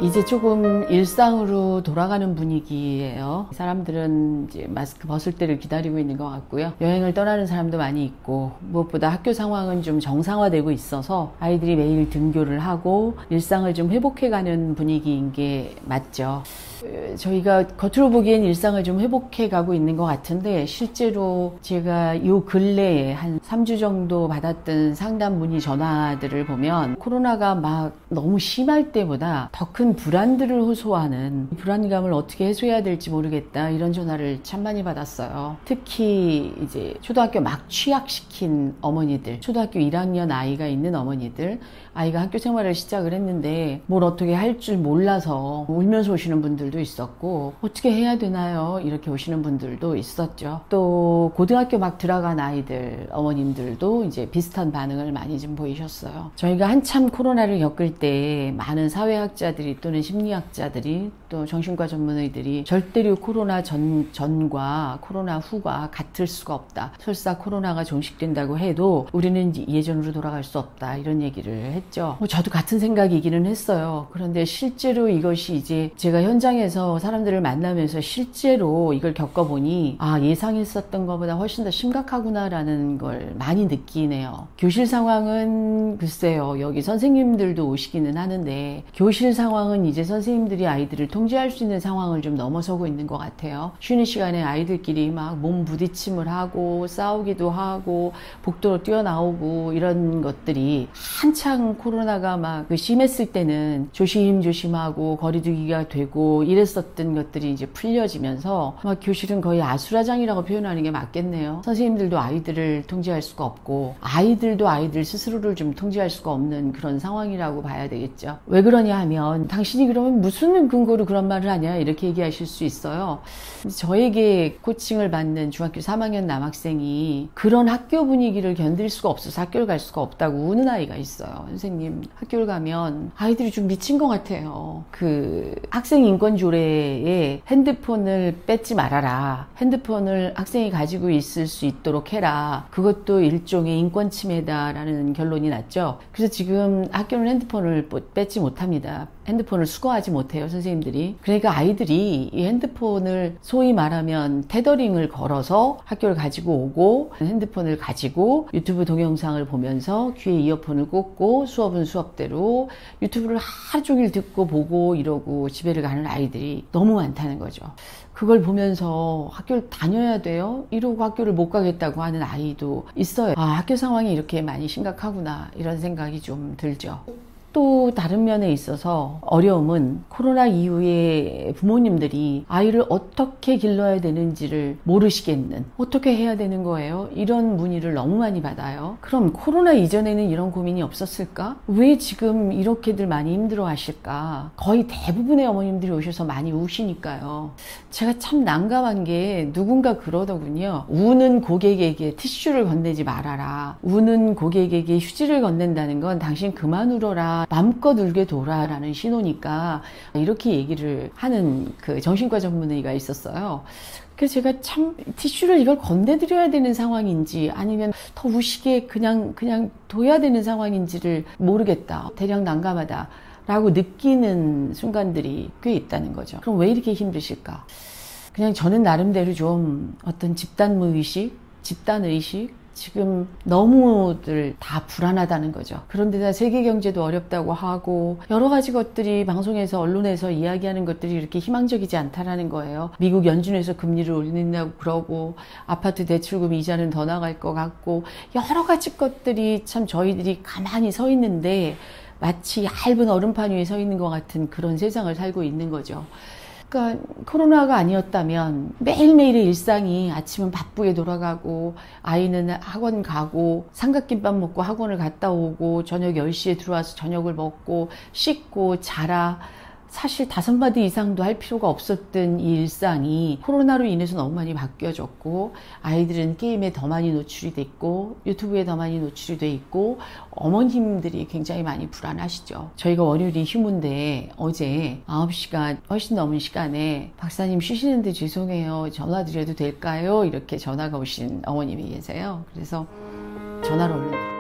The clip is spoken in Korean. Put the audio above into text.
이제 조금 일상으로 돌아가는 분위기예요. 사람들은 이제 마스크 벗을 때를 기다리고 있는 것 같고요. 여행을 떠나는 사람도 많이 있고, 무엇보다 학교 상황은 좀 정상화되고 있어서 아이들이 매일 등교를 하고 일상을 좀 회복해가는 분위기인 게 맞죠. 저희가 겉으로 보기엔 일상을 좀 회복해 가고 있는 것 같은데, 실제로 제가 요 근래에 한 3주 정도 받았던 상담 문의 전화들을 보면 코로나가 막 너무 심할 때보다 더 큰 불안들을 호소하는, 불안감을 어떻게 해소해야 될지 모르겠다, 이런 전화를 참 많이 받았어요. 특히 이제 초등학교 막 취학시킨 어머니들, 초등학교 1학년 아이가 있는 어머니들, 아이가 학교 생활을 시작을 했는데 뭘 어떻게 할 줄 몰라서 울면서 오시는 분들도 있었고, 어떻게 해야 되나요? 이렇게 오시는 분들도 있었죠. 또 고등학교 막 들어간 아이들, 어머님들도 이제 비슷한 반응을 많이 좀 보이셨어요. 저희가 한참 코로나를 겪을 때 많은 사회학자들이 또는 심리학자들이 또 정신과 전문의들이 절대로 코로나 전과 코로나 후가 같을 수가 없다. 설사 코로나가 종식된다고 해도 우리는 예전으로 돌아갈 수 없다, 이런 얘기를 했죠. 저도 같은 생각이기는 했어요. 그런데 실제로 이것이 이제 제가 현장에서 사람들을 만나면서 실제로 이걸 겪어보니, 아, 예상했었던 것보다 훨씬 더 심각하구나라는 걸 많이 느끼네요. 교실 상황은 글쎄요, 여기 선생님들도 오시기는 하는데 교실 상황은 이제 선생님들이 아이들을 통제할 수 있는 상황을 좀 넘어서고 있는 것 같아요. 쉬는 시간에 아이들끼리 막 몸 부딪힘을 하고 싸우기도 하고 복도로 뛰어나오고, 이런 것들이 한창 코로나가 막 심했을 때는 조심조심하고 거리두기가 되고 이랬었던 것들이 이제 풀려지면서 막 교실은 거의 아수라장이라고 표현하는 게 맞겠네요. 선생님들도 아이들을 통제할 수가 없고, 아이들도 아이들 스스로를 좀 통제할 수가 없는 그런 상황이라고 봐야 되겠죠. 왜 그러냐 하면, 당신이 그러면 무슨 근거로 그런 말을 하냐, 이렇게 얘기하실 수 있어요. 저에게 코칭을 받는 중학교 3학년 남학생이 그런 학교 분위기를 견딜 수가 없어서 학교를 갈 수가 없다고 우는 아이가 있어요. 선생님, 학교를 가면 아이들이 좀 미친 것 같아요. 그 학생 인권 조례에 핸드폰을 뺏지 말아라, 핸드폰을 학생이 가지고 있을 수 있도록 해라, 그것도 일종의 인권 침해다라는 결론이 났죠. 그래서 지금 학교는 핸드폰을 뺏지 못합니다. 핸드폰을 수거하지 못해요, 선생님들이. 그러니까 아이들이 이 핸드폰을 소위 말하면 테더링을 걸어서 학교를 가지고 오고, 핸드폰을 가지고 유튜브 동영상을 보면서 귀에 이어폰을 꽂고 수업은 수업대로 유튜브를 하루 종일 듣고 보고 이러고 집에를 가는 아이들이 너무 많다는 거죠. 그걸 보면서 학교를 다녀야 돼요? 이러고 학교를 못 가겠다고 하는 아이도 있어요. 아, 학교 상황이 이렇게 많이 심각하구나, 이런 생각이 좀 들죠. 또 다른 면에 있어서 어려움은, 코로나 이후에 부모님들이 아이를 어떻게 길러야 되는지를 모르시겠는, 어떻게 해야 되는 거예요? 이런 문의를 너무 많이 받아요. 그럼 코로나 이전에는 이런 고민이 없었을까? 왜 지금 이렇게들 많이 힘들어 하실까? 거의 대부분의 어머님들이 오셔서 많이 우시니까요. 제가 참 난감한 게, 누군가 그러더군요. 우는 고객에게 티슈를 건네지 말아라. 우는 고객에게 휴지를 건넨다는 건 당신 그만 울어라, 마음껏 울게 둬라라는 신호니까, 이렇게 얘기를 하는 그 정신과 전문의가 있었어요. 그래서 제가 참 티슈를 이걸 건네드려야 되는 상황인지 아니면 더 우시게 그냥 둬야 되는 상황인지를 모르겠다, 대략 난감하다 라고 느끼는 순간들이 꽤 있다는 거죠. 그럼 왜 이렇게 힘드실까? 그냥 저는 나름대로 좀 어떤 집단무의식, 집단의식, 지금 너무들 다 불안하다는 거죠. 그런데다 세계 경제도 어렵다고 하고, 여러 가지 것들이 방송에서, 언론에서 이야기하는 것들이 이렇게 희망적이지 않다라는 거예요. 미국 연준에서 금리를 올린다고 그러고, 아파트 대출금 이자는 더 나갈 것 같고, 여러 가지 것들이 참 저희들이 가만히 서 있는데 마치 얇은 얼음판 위에 서 있는 것 같은 그런 세상을 살고 있는 거죠. 그러니까 코로나가 아니었다면 매일매일의 일상이, 아침은 바쁘게 돌아가고, 아이는 학원 가고, 삼각김밥 먹고 학원을 갔다 오고, 저녁 10시에 들어와서 저녁을 먹고 씻고 자라, 사실 5마디 이상도 할 필요가 없었던 이 일상이 코로나로 인해서 너무 많이 바뀌어졌고, 아이들은 게임에 더 많이 노출이 됐고, 유튜브에 더 많이 노출이 돼 있고, 어머님들이 굉장히 많이 불안하시죠. 저희가 월요일이 휴무인데 어제 9시간 훨씬 넘은 시간에 박사님 쉬시는데 죄송해요, 전화 드려도 될까요? 이렇게 전화가 오신 어머님이 계세요. 그래서 전화를 올렸는데